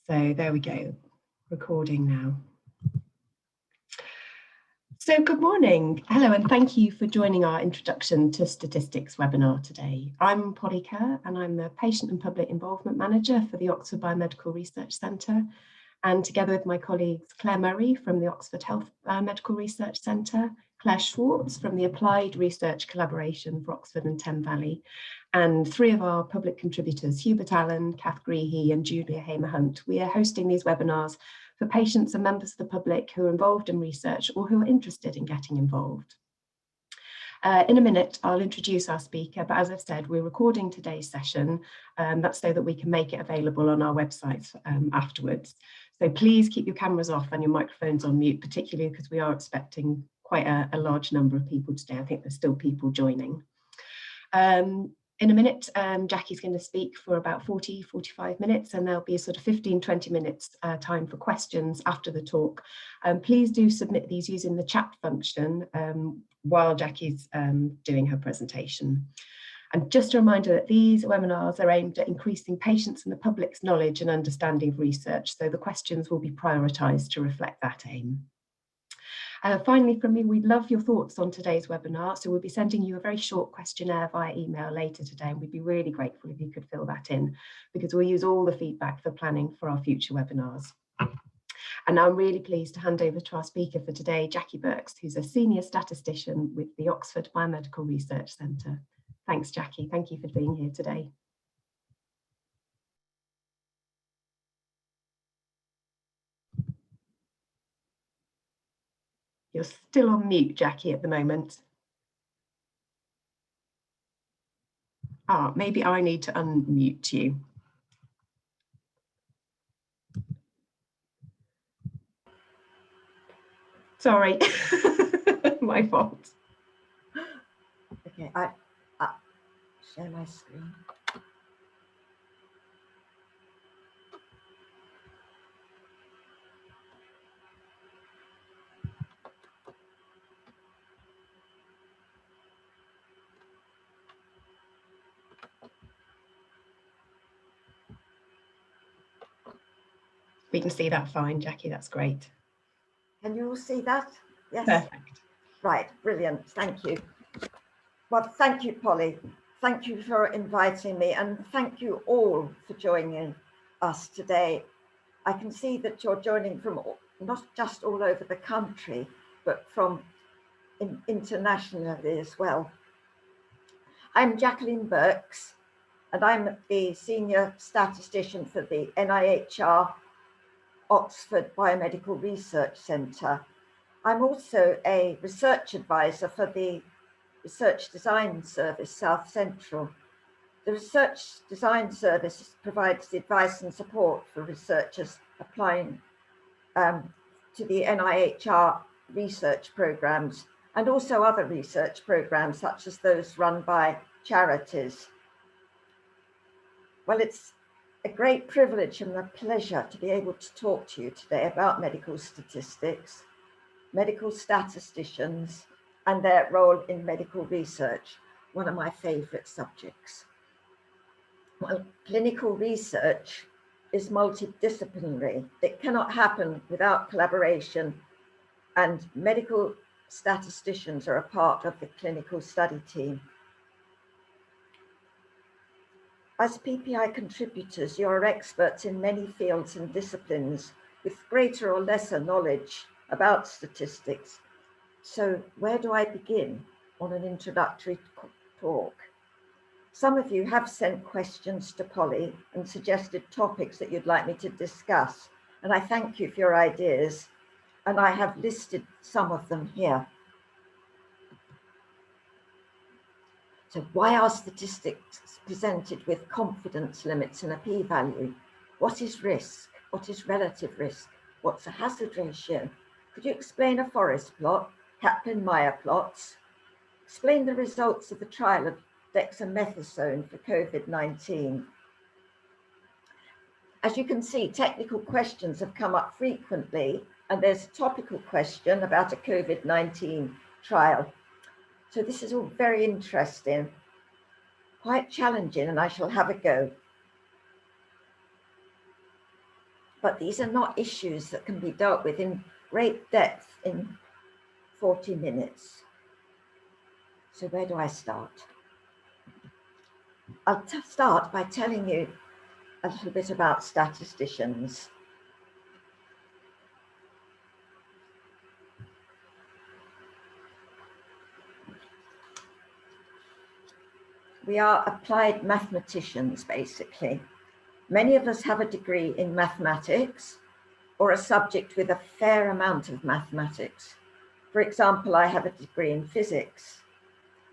So there we go, recording now. So good morning, hello, and thank you for joining our Introduction to Statistics webinar today. I'm Polly Kerr and I'm the Patient and Public Involvement Manager for the Oxford Biomedical Research Centre. And together with my colleagues Claire Murray from the Oxford Health Medical Research Centre, Claire Schwartz from the Applied Research Collaboration for Oxford and Thames Valley, and three of our public contributors, Hubert Allen, Kath Greehey and Julia Hamer-Hunt. We are hosting these webinars for patients and members of the public who are involved in research or who are interested in getting involved. In a minute, I'll introduce our speaker, but as I've said, we're recording today's session. That's so that we can make it available on our website afterwards. So please keep your cameras off and your microphones on mute, particularly because we are expecting quite a large number of people today. I think there's still people joining. In a minute, Jackie's going to speak for about 45 minutes, and there'll be a sort of 15-20 minutes time for questions after the talk. Please do submit these using the chat function while Jackie's doing her presentation. And just a reminder that these webinars are aimed at increasing patients and the public's knowledge and understanding of research, so the questions will be prioritised to reflect that aim. Finally, from me, we'd love your thoughts on today's webinar, so we'll be sending you a very short questionnaire via email later today, and we'd be really grateful if you could fill that in, because we'll use all the feedback for planning for our future webinars. And now I'm really pleased to hand over to our speaker for today, Jackie Birks, who's a senior statistician with the Oxford Biomedical Research Centre. Thanks, Jackie. Thank you for being here today. You're still on mute, Jackie, at the moment. Ah, maybe I need to unmute you. Sorry, my fault. Okay, I share my screen. We can see that fine, Jackie, that's great. Can you all see that? Yes. Perfect. Right, brilliant, thank you. Well, thank you, Polly. Thank you for inviting me, and thank you all for joining us today. I can see that you're joining from not just all over the country, but from internationally as well. I'm Jacqueline Birks, and I'm the Senior Statistician for the NIHR Oxford Biomedical Research Centre. I'm also a research advisor for the Research Design Service South Central. The Research Design Service provides the advice and support for researchers applying to the NIHR research programs, and also other research programs such as those run by charities. Well, it's a great privilege and a pleasure to be able to talk to you today about medical statistics, medical statisticians, and their role in medical research, one of my favourite subjects. Well, clinical research is multidisciplinary. It cannot happen without collaboration, and medical statisticians are a part of the clinical study team. As PPI contributors, you are experts in many fields and disciplines with greater or lesser knowledge about statistics. So where do I begin on an introductory talk? Some of you have sent questions to Polly and suggested topics that you'd like me to discuss, and I thank you for your ideas, and I have listed some of them here. So why are statistics presented with confidence limits and a p-value? What is risk? What is relative risk? What's a hazard ratio? Could you explain a forest plot, Kaplan-Meier plots? Explain the results of the trial of dexamethasone for COVID-19. As you can see, technical questions have come up frequently, and there's a topical question about a COVID-19 trial. So this is all very interesting, quite challenging, and I shall have a go. but these are not issues that can be dealt with in great depth in 40 minutes. So where do I start? I'll start by telling you a little bit about statisticians. We are applied mathematicians, basically. Many of us have a degree in mathematics or a subject with a fair amount of mathematics. For example, I have a degree in physics,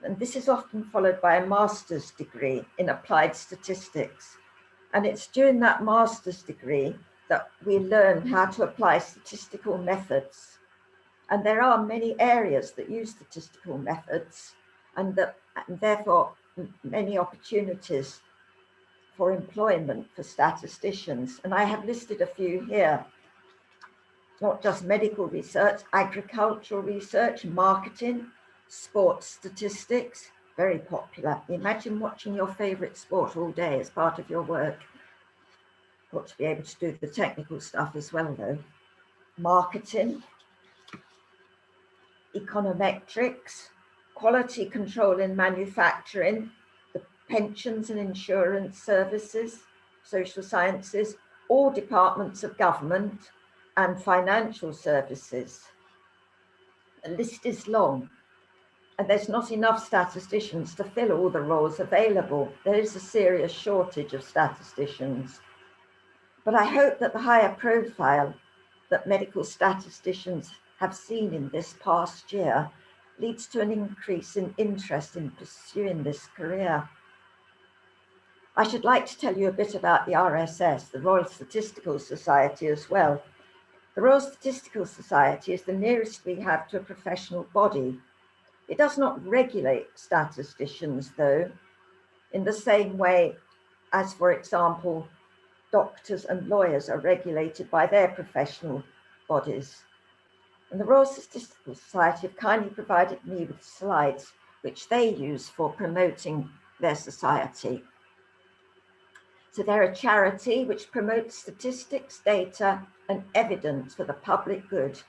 and this is often followed by a master's degree in applied statistics. And it's during that master's degree that we learn how to apply statistical methods. And there are many areas that use statistical methods, and therefore many opportunities for employment for statisticians. And I have listed a few here. Not just medical research, agricultural research, marketing, sports statistics, very popular. Imagine watching your favorite sport all day as part of your work. Got to be able to do the technical stuff as well, though. Marketing, econometrics, quality control in manufacturing, the pensions and insurance services, social sciences, all departments of government, and financial services. The list is long, and there's not enough statisticians to fill all the roles available. There is a serious shortage of statisticians. But I hope that the higher profile that medical statisticians have seen in this past year leads to an increase in interest in pursuing this career. I should like to tell you a bit about the RSS, the Royal Statistical Society, as well. The Royal Statistical Society is the nearest we have to a professional body. It does not regulate statisticians, though, in the same way as, for example, doctors and lawyers are regulated by their professional bodies. And the Royal Statistical Society have kindly provided me with slides which they use for promoting their society. So they're a charity which promotes statistics, data, and evidence for the public good.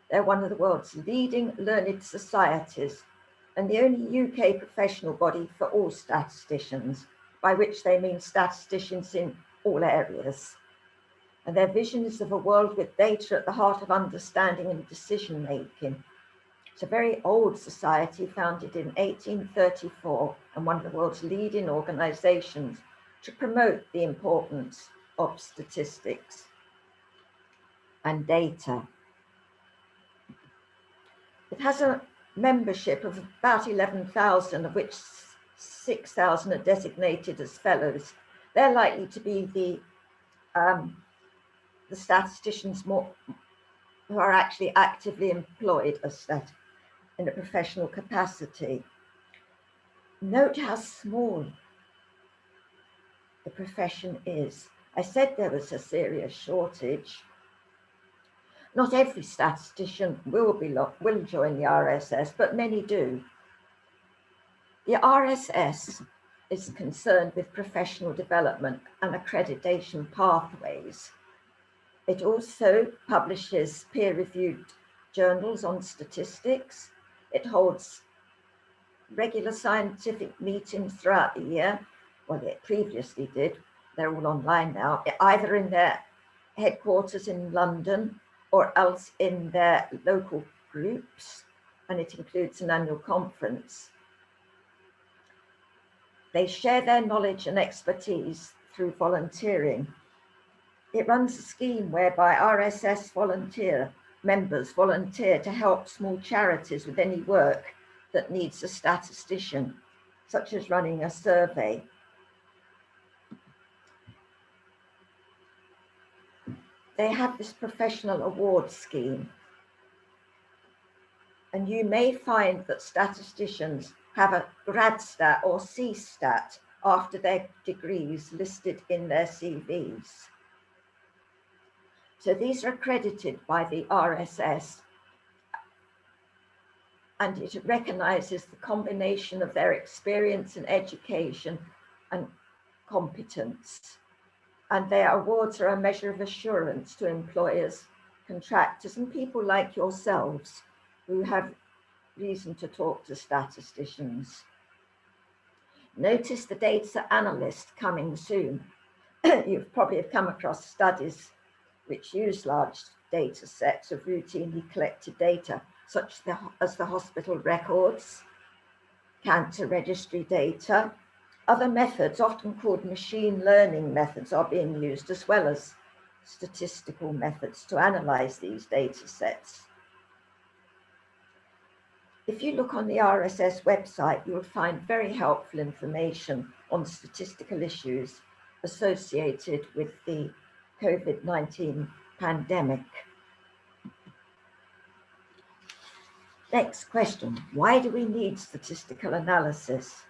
They're one of the world's leading learned societies and the only UK professional body for all statisticians, by which they mean statisticians in all areas. And their vision is of a world with data at the heart of understanding and decision making. It's a very old society, founded in 1834, and one of the world's leading organizations to promote the importance of statistics and data. It has a membership of about 11,000, of which 6,000 are designated as fellows. They're likely to be the statisticians who are actually actively employed as in a professional capacity. Note how small the profession is. I said there was a serious shortage. Not every statistician will join the RSS, but many do. The RSS is concerned with professional development and accreditation pathways. It also publishes peer-reviewed journals on statistics. It holds regular scientific meetings throughout the year. Well, it previously did. They're all online now, either in their headquarters in London or else in their local groups, and it includes an annual conference. They share their knowledge and expertise through volunteering. It runs a scheme whereby RSS members volunteer to help small charities with any work that needs a statistician, such as running a survey. They have this professional award scheme. And you may find that statisticians have a grad stat or C-stat after their degrees listed in their CVs. So these are accredited by the RSS, and it recognizes the combination of their experience and education and competence. and their awards are a measure of assurance to employers, contractors, and people like yourselves who have reason to talk to statisticians. Notice the data analyst coming soon. You've probably come across studies which use large data sets of routinely collected data, such as the hospital records, cancer registry data. Other methods, often called machine learning methods, are being used, as well as statistical methods, to analyze these data sets. If you look on the RSS website, you will find very helpful information on statistical issues associated with the COVID-19 pandemic. Next question, why do we need statistical analysis?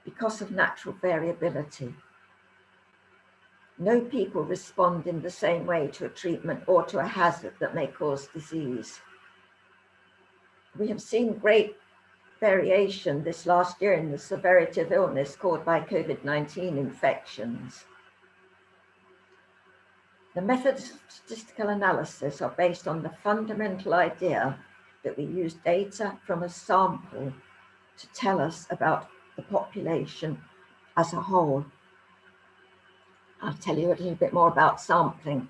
Because of natural variability. No people respond in the same way to a treatment or to a hazard that may cause disease. We have seen great variation this last year in the severity of illness caused by COVID-19 infections. The methods of statistical analysis are based on the fundamental idea that we use data from a sample to tell us about the population as a whole. I'll tell you a little bit more about sampling.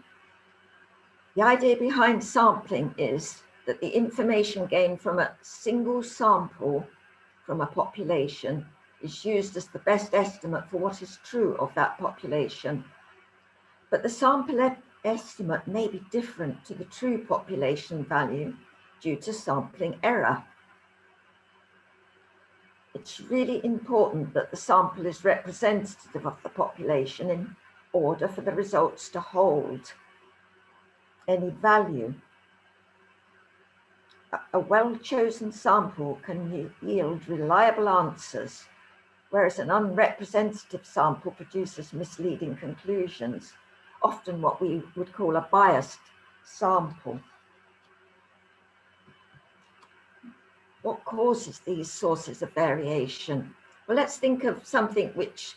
The idea behind sampling is that the information gained from a single sample from a population is used as the best estimate for what is true of that population. But the sample estimate may be different to the true population value due to sampling error. It's really important that the sample is representative of the population in order for the results to hold any value. A well-chosen sample can yield reliable answers, whereas an unrepresentative sample produces misleading conclusions, often what we would call a biased sample. What causes these sources of variation? Well, let's think of something which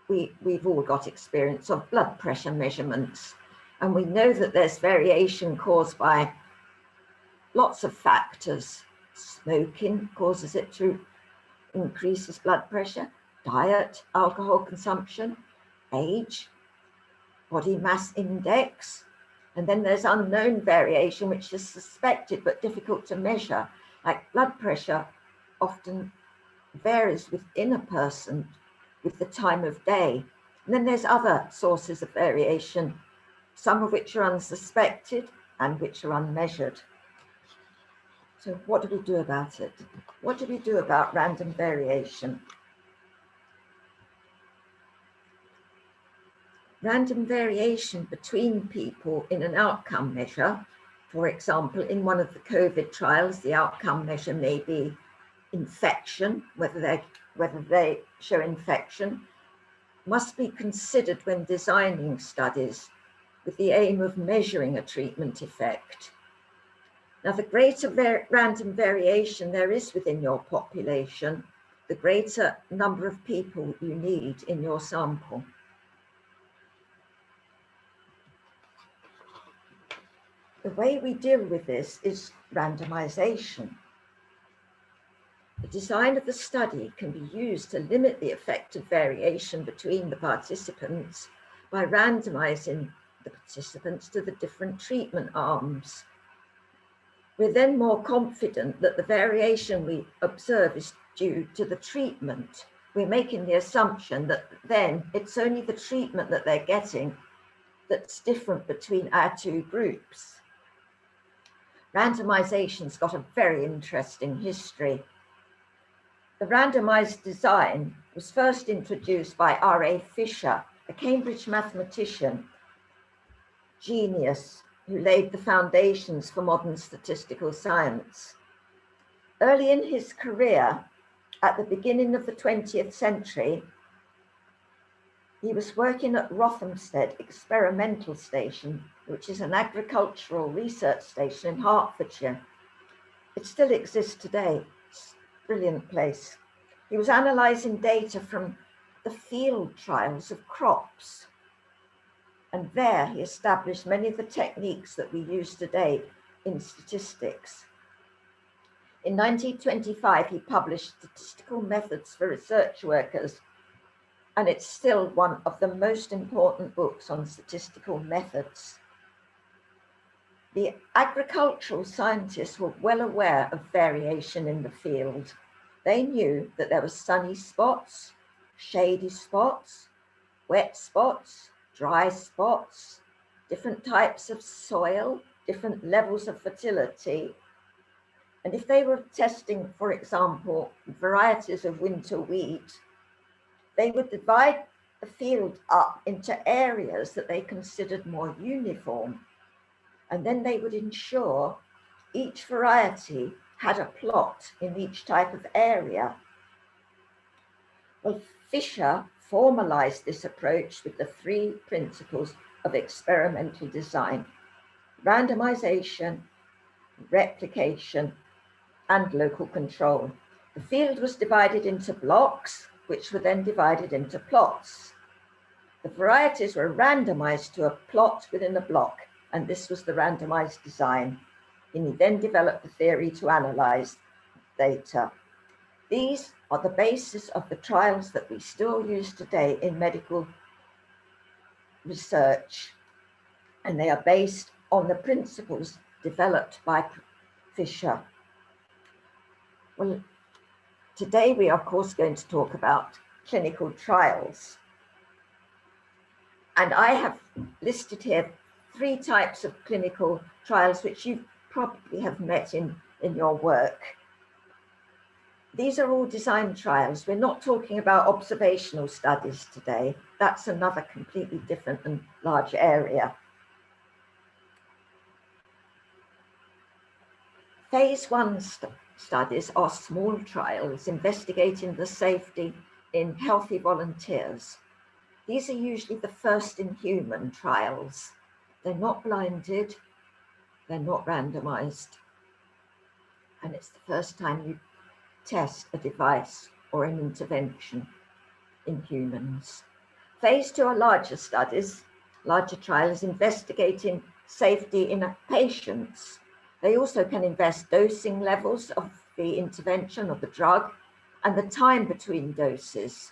we've all got experience of, blood pressure measurements. And we know that there's variation caused by lots of factors. Smoking causes it to increase blood pressure, diet, alcohol consumption, age, body mass index. And then there's unknown variation, which is suspected but difficult to measure, like blood pressure often varies within a person with the time of day. And then there's other sources of variation, some of which are unsuspected and which are unmeasured. So what do we do about it? What do we do about random variation? Random variation between people in an outcome measure, for example, in one of the COVID trials, the outcome measure may be infection, whether they show infection, must be considered when designing studies with the aim of measuring a treatment effect. Now, the greater random variation there is within your population, the greater number of people you need in your sample. The way we deal with this is randomization. The design of the study can be used to limit the effect of variation between the participants by randomizing the participants to the different treatment arms. We're then more confident that the variation we observe is due to the treatment. We're making the assumption that then it's only the treatment that they're getting that's different between our two groups. Randomization's got a very interesting history. The randomized design was first introduced by R.A. Fisher, a Cambridge mathematician, genius, who laid the foundations for modern statistical science. Early in his career, at the beginning of the 20th century, he was working at Rothamsted Experimental Station, which is an agricultural research station in Hertfordshire. It still exists today. brilliant place. He was analysing data from the field trials of crops. And there he established many of the techniques that we use today in statistics. In 1925, he published Statistical Methods for Research Workers, and it's still one of the most important books on statistical methods. The agricultural scientists were well aware of variation in the field. They knew that there were sunny spots, shady spots, wet spots, dry spots, different types of soil, different levels of fertility. And if they were testing, for example, varieties of winter wheat, they would divide the field up into areas that they considered more uniform. And then they would ensure each variety had a plot in each type of area. Well, Fisher formalized this approach with the 3 principles of experimental design: randomization, replication, and local control. The field was divided into blocks, which were then divided into plots. The varieties were randomized to a plot within a block, and this was the randomized design. And he then developed the theory to analyze data. These are the basis of the trials that we still use today in medical research, and they are based on the principles developed by Fisher. Well, today we are of course going to talk about clinical trials. And I have listed here 3 types of clinical trials which you probably have met in your work. These are all design trials. We're not talking about observational studies today. That's another completely different and large area. Phase 1 studies are small trials investigating the safety in healthy volunteers. These are usually the first in human trials. They're not blinded, they're not randomized, and it's the first time you test a device or an intervention in humans. Phase 2 are larger studies, larger trials investigating safety in patients. They also can invest dosing levels of the intervention of the drug and the time between doses.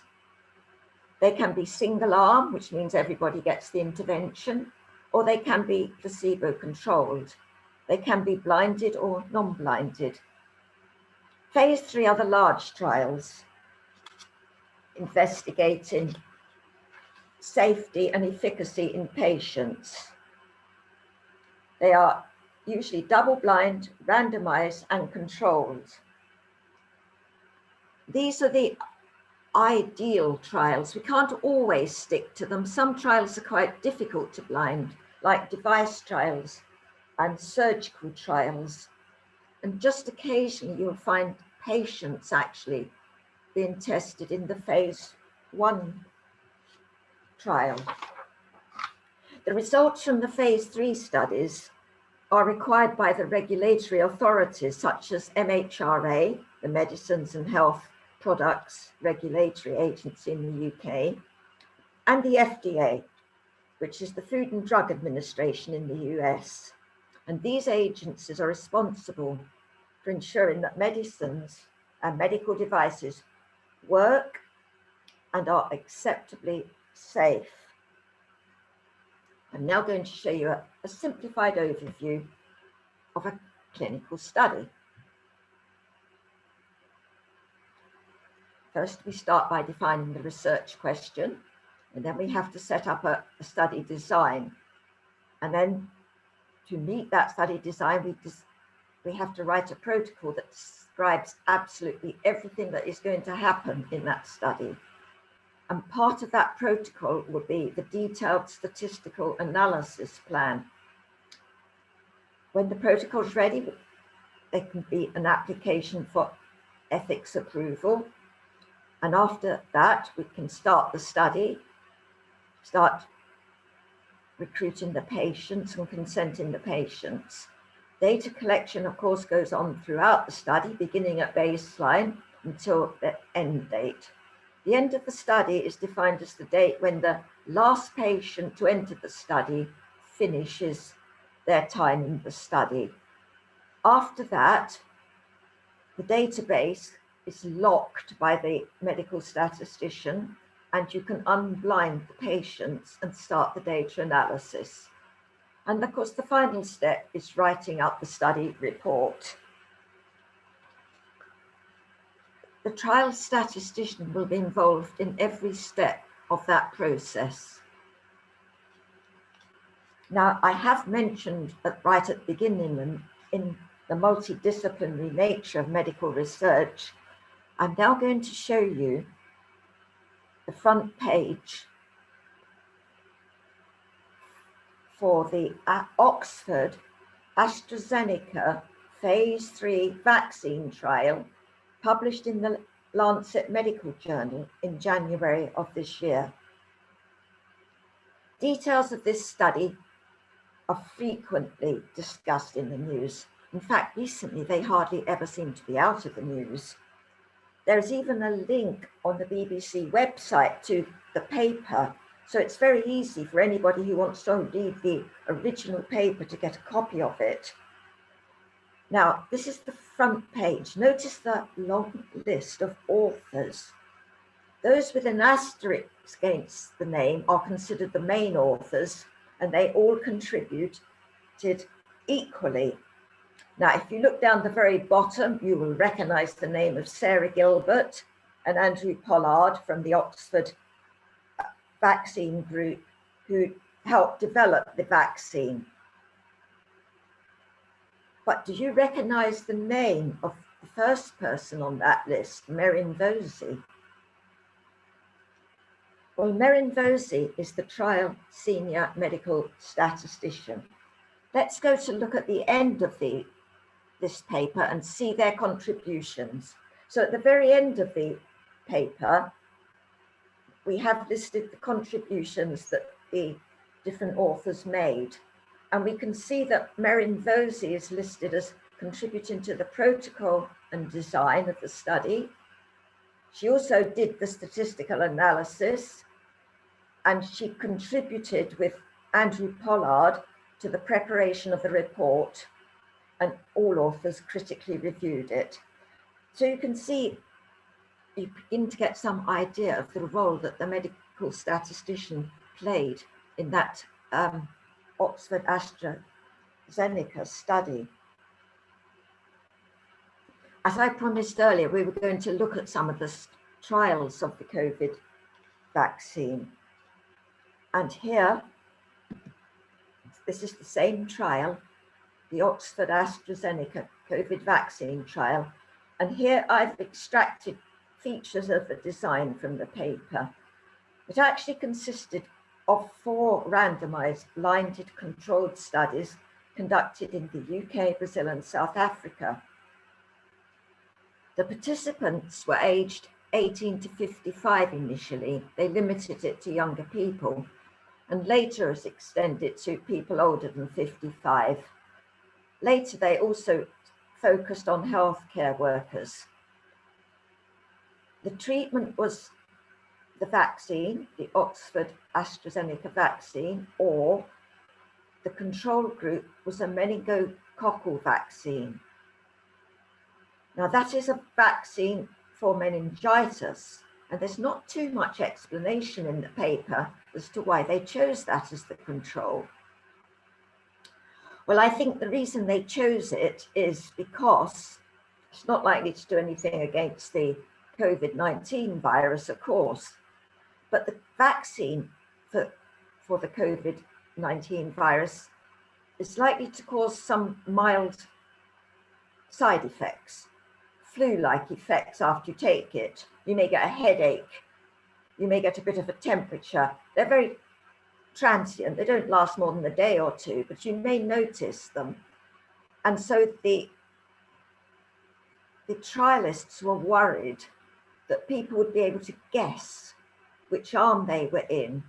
They can be single arm, which means everybody gets the intervention, or they can be placebo controlled. They can be blinded or non-blinded. Phase 3 are the large trials investigating safety and efficacy in patients. They are usually double-blind, randomized, and controlled. These are the ideal trials. We can't always stick to them. Some trials are quite difficult to blind, like device trials and surgical trials. And just occasionally you'll find patients actually being tested in the phase 1 trial. The results from the phase 3 studies are required by the regulatory authorities such as MHRA, the Medicines and Health Products Regulatory Agency in the UK, and the FDA, which is the Food and Drug Administration in the US. And these agencies are responsible for ensuring that medicines and medical devices work and are acceptably safe. I'm now going to show you a simplified overview of a clinical study. First, we start by defining the research question, and then we have to set up a study design. And then to meet that study design, we have to write a protocol that describes absolutely everything that is going to happen in that study. And part of that protocol will be the detailed statistical analysis plan. When the protocol is ready, there can be an application for ethics approval. And after that, we can start the study, start recruiting the patients and consenting the patients. Data collection, of course, goes on throughout the study, beginning at baseline until the end date. The end of the study is defined as the date when the last patient to enter the study finishes their time in the study. After that, the database is locked by the medical statistician, and you can unblind the patients and start the data analysis. And of course, the final step is writing up the study report. The trial statistician will be involved in every step of that process. Now, I have mentioned right at the beginning in the multidisciplinary nature of medical research. I'm now going to show you the front page for the Oxford AstraZeneca phase 3 vaccine trial, published in the Lancet Medical Journal in January of this year. Details of this study are frequently discussed in the news. In fact, recently they hardly ever seem to be out of the news. There's even a link on the BBC website to the paper, so it's very easy for anybody who wants to read the original paper to get a copy of it. Now, this is the front page. Notice the long list of authors. Those with an asterisk against the name are considered the main authors, and they all contributed equally. Now, if you look down the very bottom, you will recognize the name of Sarah Gilbert and Andrew Pollard from the Oxford vaccine group, who helped develop the vaccine. But do you recognize the name of the first person on that list, Merin Vosey? Well, Merin Vosey is the trial senior medical statistician. Let's go to look at the end of this paper and see their contributions. So at the very end of the paper, we have listed the contributions that the different authors made. And we can see that Merin Vosey is listed as contributing to the protocol and design of the study. She also did the statistical analysis, and she contributed with Andrew Pollard to the preparation of the report, and all authors critically reviewed it. So you can see, you begin to get some idea of the role that the medical statistician played in that Oxford AstraZeneca study. As I promised earlier, we were going to look at some of the trials of the COVID vaccine. And here, this is the same trial, the Oxford AstraZeneca COVID vaccine trial. And here I've extracted features of the design from the paper. It actually consisted of 4 randomized blinded controlled studies conducted in the UK, Brazil, and South Africa. The participants were aged 18 to 55 initially. They limited it to younger people, and later it's extended to people older than 55. Later, they also focused on healthcare workers. The treatment was the vaccine, the Oxford AstraZeneca vaccine, or the control group was a meningococcal vaccine. Now, that is a vaccine for meningitis, and there's not too much explanation in the paper as to why they chose that as the control. Well, I think the reason they chose it is because it's not likely to do anything against the COVID-19 virus, of course, but the vaccine for the COVID-19 virus is likely to cause some mild side effects, flu-like effects after you take it. You may get a headache, you may get a bit of a temperature. They're very transient, they don't last more than a day or two, but you may notice them. And so the trialists were worried that people would be able to guess which arm they were in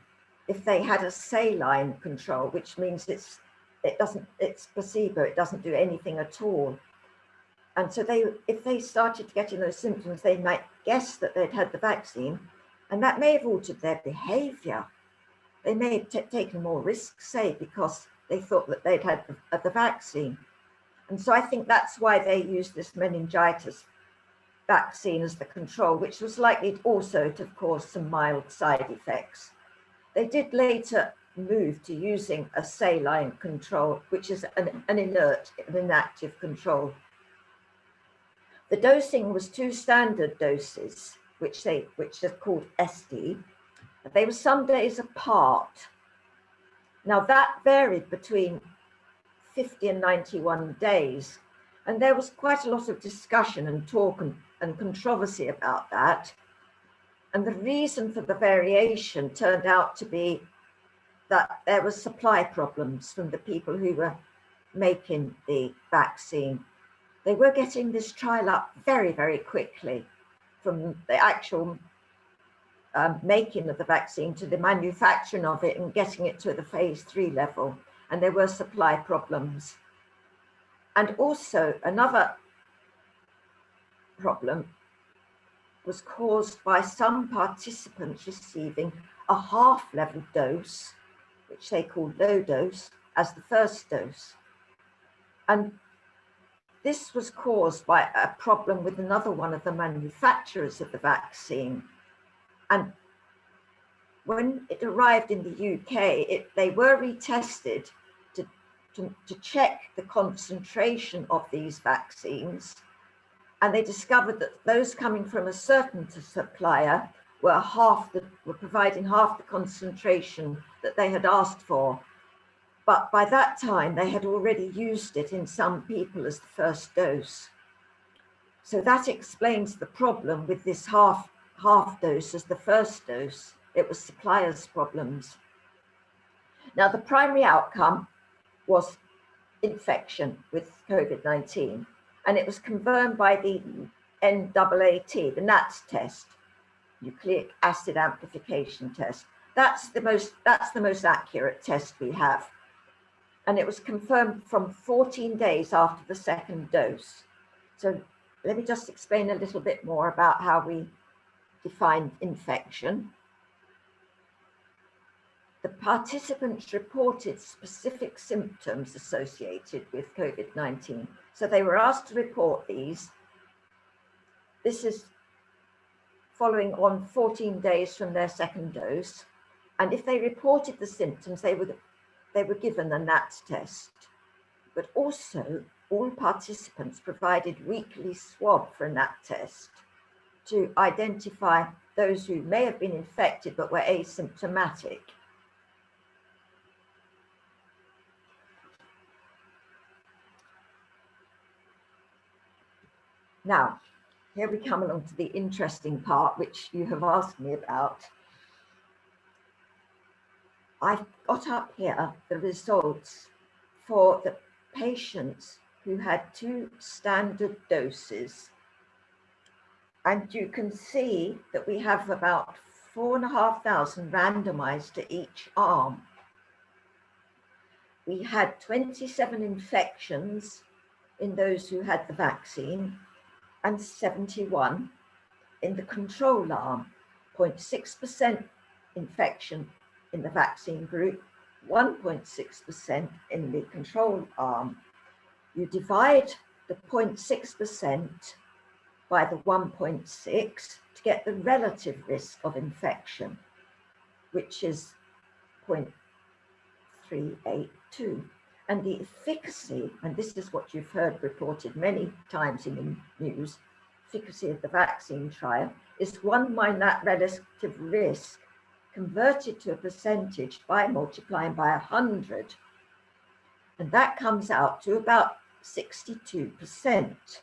if they had a saline control, which means it's it's placebo, it doesn't do anything at all. And so if they started getting those symptoms, they might guess that they'd had the vaccine, and that may have altered their behavior. They may have taken more risks, say, because they thought that they'd had the vaccine. And so I think that's why they used this meningitis vaccine as the control, which was likely also to cause some mild side effects. They did later move to using a saline control, which is an inactive control. The dosing was 2 standard doses, which are called SD. They were some days apart. Now that varied between 50 and 91 days. And there was quite a lot of discussion and talk and controversy about that. And the reason for the variation turned out to be that there were supply problems from the people who were making the vaccine. They were getting this trial up very, very quickly, from the actual making of the vaccine to the manufacturing of it and getting it to the phase 3 level. And there were supply problems. And also another problem was caused by some participants receiving a half-level dose, which they called low dose, as the first dose. And this was caused by a problem with another one of the manufacturers of the vaccine. And when it arrived in the UK, they were retested to check the concentration of these vaccines. And they discovered that those coming from a certain supplier were providing half the concentration that they had asked for. But by that time, they had already used it in some people as the first dose. So that explains the problem with this half dose as the first dose. It was suppliers' problems. Now, the primary outcome was infection with COVID-19, and it was confirmed by the NAAT, the NATS test, nucleic acid amplification test. That's the most accurate test we have. And it was confirmed from 14 days after the second dose. So let me just explain a little bit more about how we define infection. The participants reported specific symptoms associated with COVID-19. So they were asked to report these. This is following on 14 days from their second dose. And if they reported the symptoms, they were given a NATS test. But also, all participants provided weekly swab for a NAT test to identify those who may have been infected but were asymptomatic. Now, here we come along to the interesting part, which you have asked me about. I've got up here the results for the patients who had 2 standard doses. And you can see that we have about 4,500 randomized to each arm. We had 27 infections in those who had the vaccine, and 71 in the control arm, 0.6% infection in the vaccine group, 1.6% in the control arm. You divide the 0.6% by the 1.6 to get the relative risk of infection, which is 0.382. And the efficacy, and this is what you've heard reported many times in the news, efficacy of the vaccine trial is 1 minus that relative risk converted to a percentage by multiplying by 100. And that comes out to about 62%.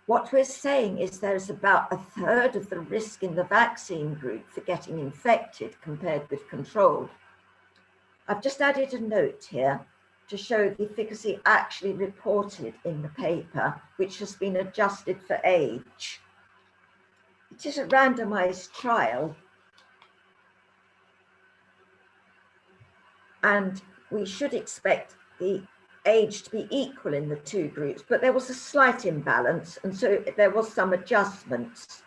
What we're saying is there's about 1/3 of the risk in the vaccine group for getting infected compared with control. I've just added a note here to show the efficacy actually reported in the paper, which has been adjusted for age. It is a randomized trial. and we should expect the age to be equal in the two groups, but there was a slight imbalance, and so there was some adjustments.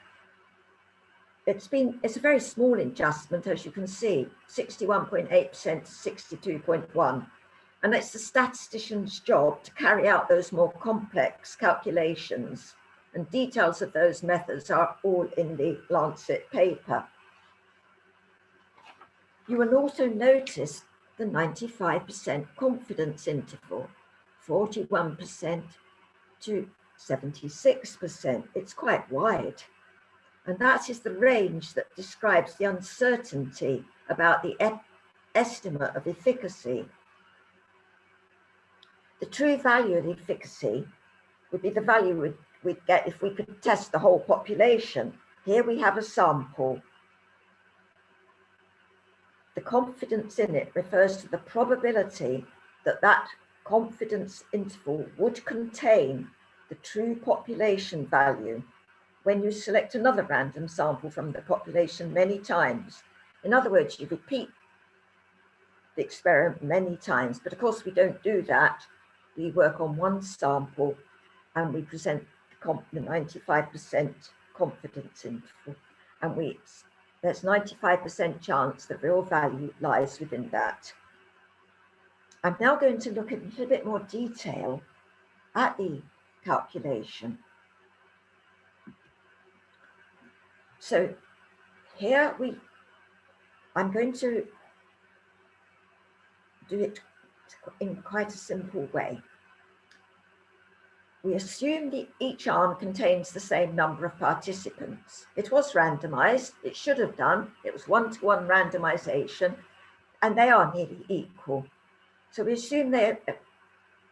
It's a very small adjustment, as you can see, 61.8% to 62.1%. And it's the statistician's job to carry out those more complex calculations, and details of those methods are all in the Lancet paper. You will also notice the 95% confidence interval, 41% to 76%. It's quite wide. And that is the range that describes the uncertainty about the estimate of efficacy. The true value of efficacy would be the value we'd get if we could test the whole population. Here we have a sample. The confidence in it refers to the probability that that confidence interval would contain the true population value when you select another random sample from the population many times. In other words, you repeat the experiment many times, but of course we don't do that. We work on one sample and we present the 95% confidence interval, and there's 95% chance that real value lies within that. I'm now going to look in a little bit more detail at the calculation. So here I'm going to do it in quite a simple way. We assume that each arm contains the same number of participants. It was randomized, it should have done. It was 1-to-1 randomization, and they are nearly equal. So we assume they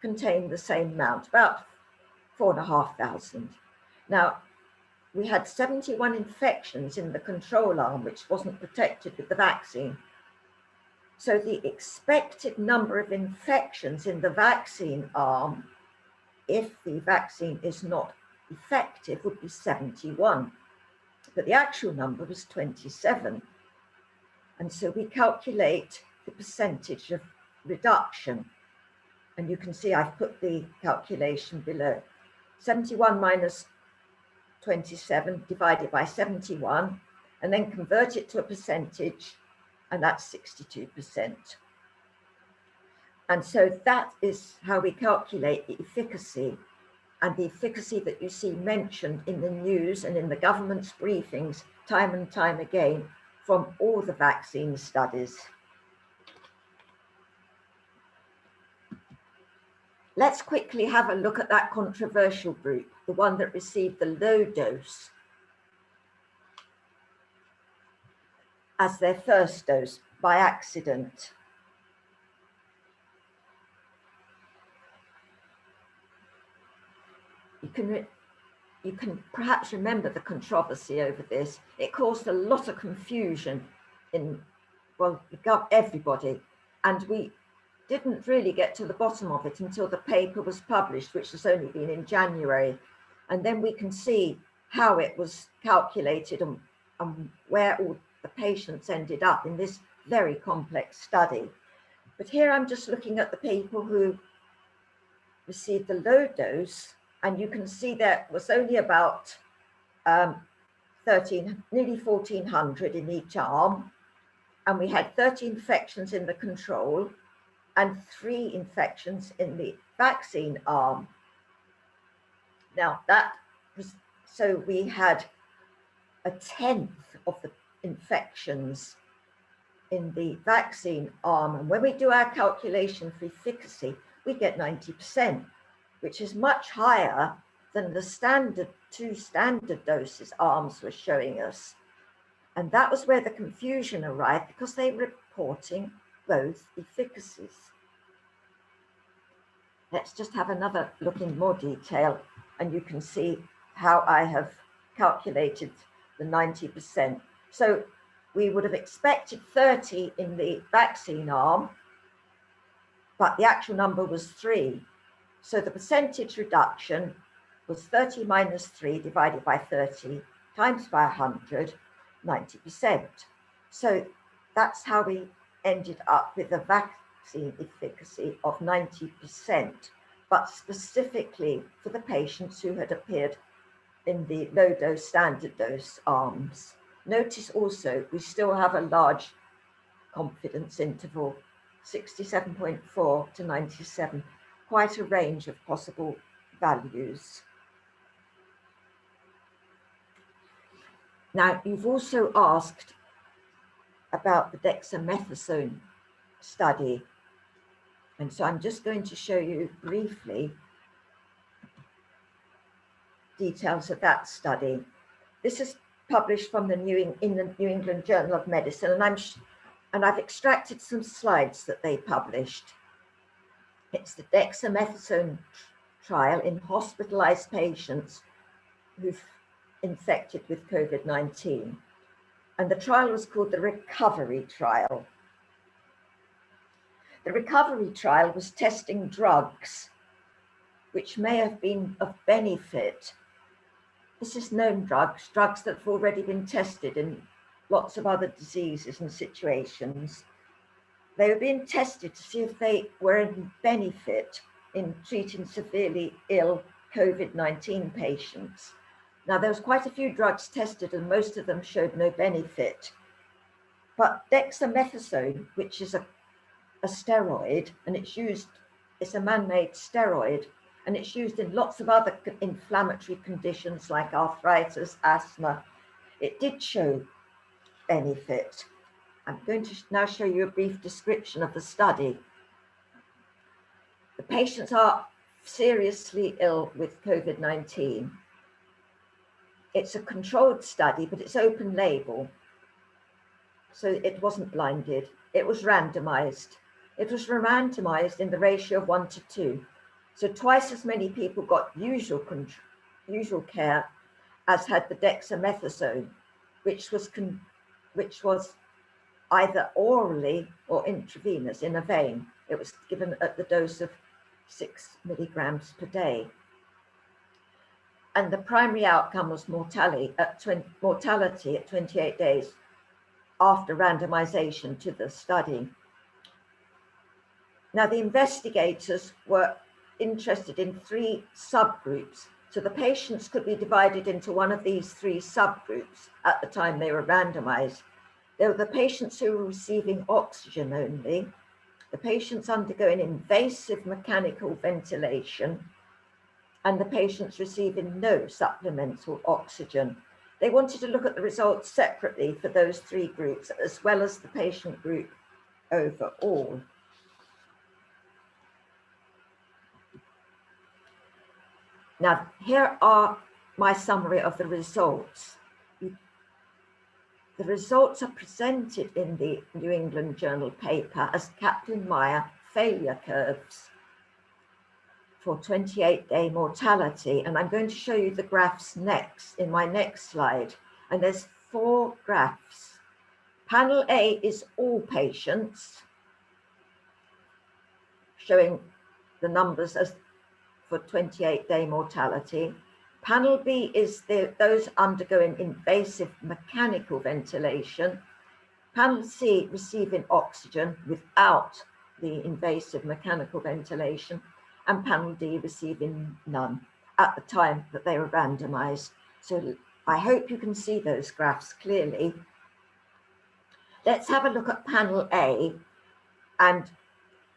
contain the same amount, about 4,500. Now, we had 71 infections in the control arm, which wasn't protected with the vaccine. So the expected number of infections in the vaccine arm, if the vaccine is not effective, would be 71. But the actual number was 27. And so we calculate the percentage of reduction. And you can see I've put the calculation below. 71 minus 27 divided by 71, and then convert it to a percentage, and that's 62%. And so that is how we calculate the efficacy, and the efficacy that you see mentioned in the news and in the government's briefings time and time again from all the vaccine studies. Let's quickly have a look at that controversial group, the one that received the low dose as their first dose by accident. You can perhaps remember the controversy over this. It caused a lot of confusion in, well, everybody, and we didn't really get to the bottom of it until the paper was published, which has only been in January. And then we can see how it was calculated and where all the patients ended up in this very complex study. But here I'm just looking at the people who received the low dose, and you can see there was only about nearly 1,400 in each arm. And we had 30 infections in the control and 3 infections in the vaccine arm. Now so we had 1/10 of the infections in the vaccine arm. And when we do our calculation for efficacy, we get 90%, which is much higher than the 2 standard doses arms were showing us. And that was where the confusion arrived, because they were reporting both efficacies. Let's just have another look in more detail, and you can see how I have calculated the 90%. So we would have expected 30 in the vaccine arm, but the actual number was 3. So the percentage reduction was 30 minus 3 divided by 30 times by 100, 90%. So that's how we ended up with the vaccine efficacy of 90%, but specifically for the patients who had appeared in the low dose, standard dose arms. Notice also, we still have a large confidence interval, 67.4 to 97, quite a range of possible values. Now, you've also asked about the dexamethasone study. And so I'm just going to show you briefly details of that study. This is published from in the New England Journal of Medicine, and I've extracted some slides that they published. It's the dexamethasone trial in hospitalized patients who've infected with COVID-19. And the trial was called the recovery trial. The recovery trial was testing drugs which may have been of benefit. This is known drugs that have already been tested in lots of other diseases and situations. They were being tested to see if they were in benefit in treating severely ill COVID-19 patients. Now, there was quite a few drugs tested and most of them showed no benefit. But dexamethasone, which is a steroid, and it's a man-made steroid, and it's used in lots of other inflammatory conditions like arthritis, asthma. It did show benefit. I'm going to now show you a brief description of the study. The patients are seriously ill with COVID-19. It's a controlled study, but it's open label. So it wasn't blinded. It was randomized. It was randomized in the ratio of 1 to 2. So twice as many people got usual care as had the dexamethasone, which was either orally or intravenous in a vein. It was given at the dose of 6 milligrams per day. And the primary outcome was mortality at 28 days after randomization to the study. Now, the investigators were interested in 3 subgroups. So the patients could be divided into one of these 3 subgroups at the time they were randomized. There were the patients who were receiving oxygen only, the patients undergoing invasive mechanical ventilation, and the patients receiving no supplemental oxygen. They wanted to look at the results separately for those 3 groups, as well as the patient group overall. Now, here are my summary of the results. The results are presented in the New England Journal paper as Kaplan-Meier failure curves for 28-day mortality. And I'm going to show you the graphs next, in my next slide. And there's 4 graphs. Panel A is all patients, showing the numbers as for 28-day mortality. Panel B is those undergoing invasive mechanical ventilation. Panel C receiving oxygen without the invasive mechanical ventilation. And panel D receiving none at the time that they were randomized. So I hope you can see those graphs clearly. Let's have a look at panel A, and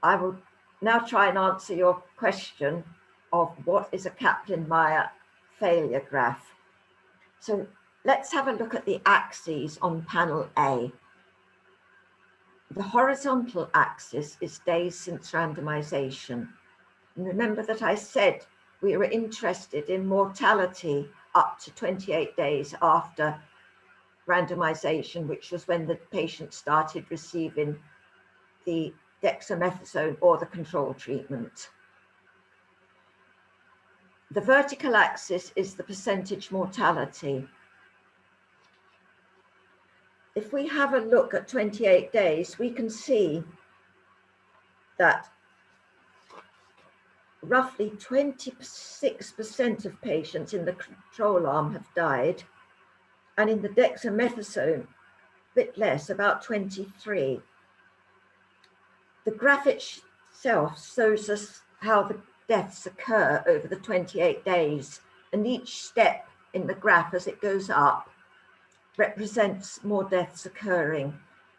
I will now try and answer your question of what is a Kaplan-Meier failure graph. So let's have a look at the axes on panel A. The horizontal axis is days since randomization. And remember that I said we were interested in mortality up to 28 days after randomization, which was when the patient started receiving the dexamethasone or the control treatment. The vertical axis is the percentage mortality. If we have a look at 28 days, we can see that roughly 26% of patients in the control arm have died, and in the dexamethasone, a bit less, about 23%. The graph itself shows us how the deaths occur over the 28 days, and each step in the graph as it goes up represents more deaths occurring.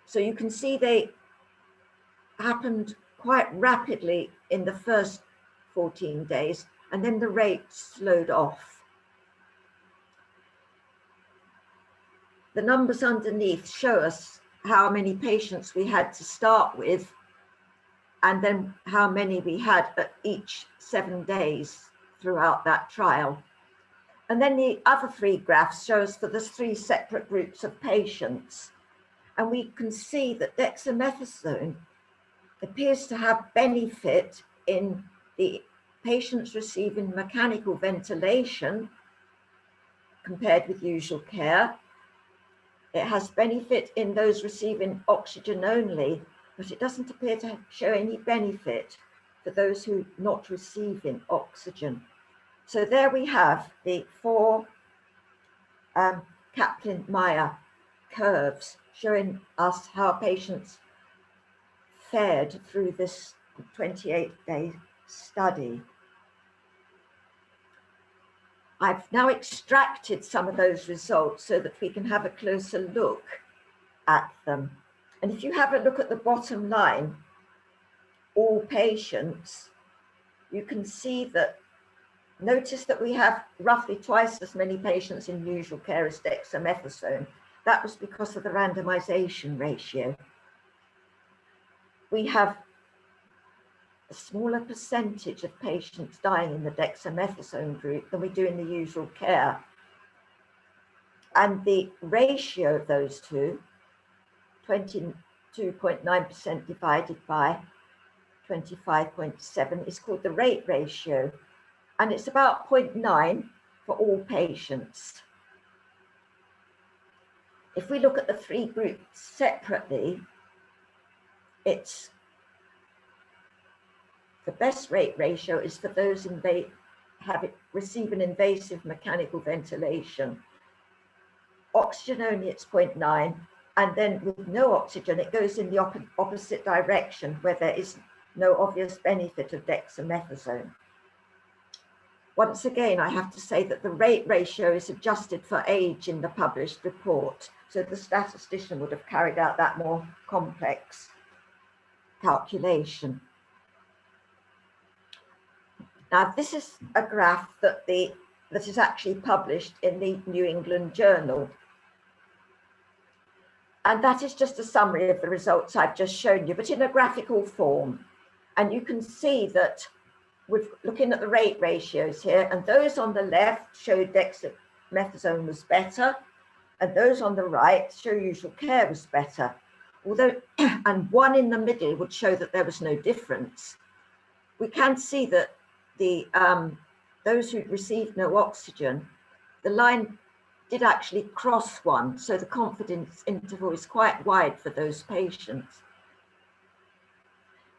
So you can see they happened quite rapidly in the first 14 days, and then the rate slowed off. The numbers underneath show us how many patients we had to start with, and then how many we had at each 7 days throughout that trial. And then the other 3 graphs show us for the 3 separate groups of patients. And we can see that dexamethasone appears to have benefit in the patients receiving mechanical ventilation compared with usual care. It has benefit in those receiving oxygen only, but it doesn't appear to show any benefit for those who are not receiving oxygen. So there we have the 4 Kaplan-Meier curves showing us how patients fared through this 28-day study. I've now extracted some of those results so that we can have a closer look at them. And if you have a look at the bottom line, all patients, you can see that, notice that we have roughly twice as many patients in usual care as dexamethasone. That was because of the randomisation ratio. We have a smaller percentage of patients dying in the dexamethasone group than we do in the usual care. And the ratio of those two, 22.9% divided by 25.7, is called the rate ratio. And it's about 0.9 for all patients. If we look at the 3 groups separately, it's the best rate ratio is for those receiving invasive mechanical ventilation. Oxygen only, it's 0.9, and then with no oxygen, it goes in the opposite direction where there is no obvious benefit of dexamethasone. Once again, I have to say that the rate ratio is adjusted for age in the published report, so the statistician would have carried out that more complex calculation. Now, this is a graph that is actually published in the New England Journal. And that is just a summary of the results I've just shown you, but in a graphical form. And you can see that we're looking at the rate ratios here, and those on the left show dexamethasone was better, and those on the right show usual care was better. Although, and one in the middle would show that there was no difference. We can see that those who received no oxygen, the line did actually cross one, so the confidence interval is quite wide for those patients.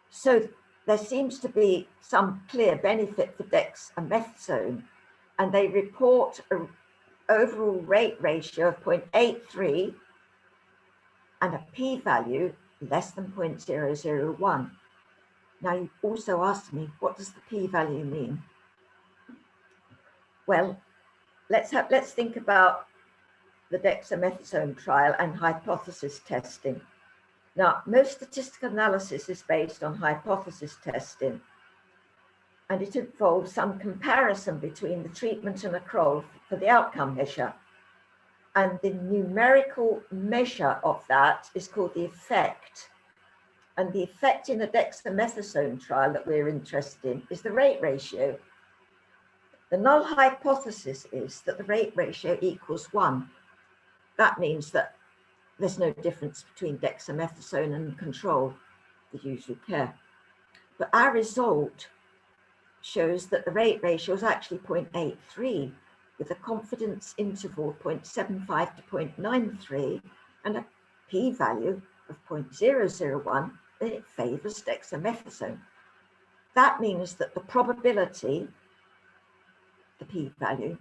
So there seems to be some clear benefit for dexamethasone, and they report an overall rate ratio of 0.83 and a p-value less than 0.001. Now, you also asked me, what does the p-value mean? Well, let's think about the dexamethasone trial and hypothesis testing. Now, most statistical analysis is based on hypothesis testing, and it involves some comparison between the treatment and accrual for the outcome measure. And the numerical measure of that is called the effect. And the effect in the dexamethasone trial that we're interested in is the rate ratio. The null hypothesis is that the rate ratio equals 1. That means that there's no difference between dexamethasone and control, the usual care. But our result shows that the rate ratio is actually 0.83, with a confidence interval of 0.75 to 0.93 and a p-value of 0.001, then it favors dexamethasone. That means that the probability, the p-value,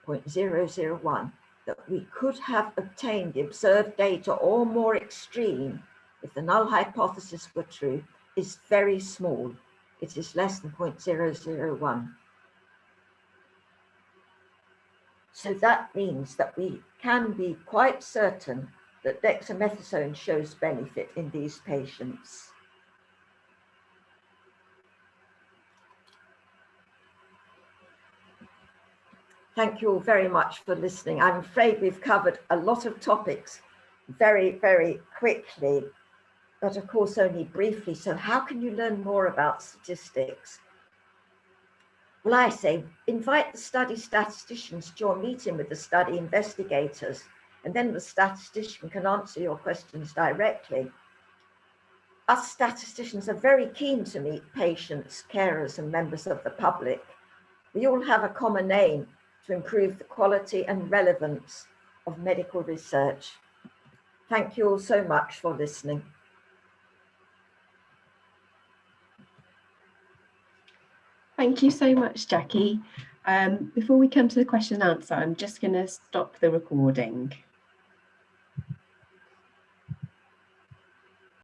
0.001, that we could have obtained the observed data or more extreme if the null hypothesis were true, is very small. It is less than 0.001. So that means that we can be quite certain that dexamethasone shows benefit in these patients. Thank you all very much for listening. I'm afraid we've covered a lot of topics very, very quickly, but of course only briefly. So how can you learn more about statistics? Well, I say, invite the study statisticians to your meeting with the study investigators, and then the statistician can answer your questions directly. Us statisticians are very keen to meet patients, carers, and members of the public. We all have a common aim to improve the quality and relevance of medical research. Thank you all so much for listening. Thank you so much, Jackie. Before we come to the question and answer, I'm just going to stop the recording.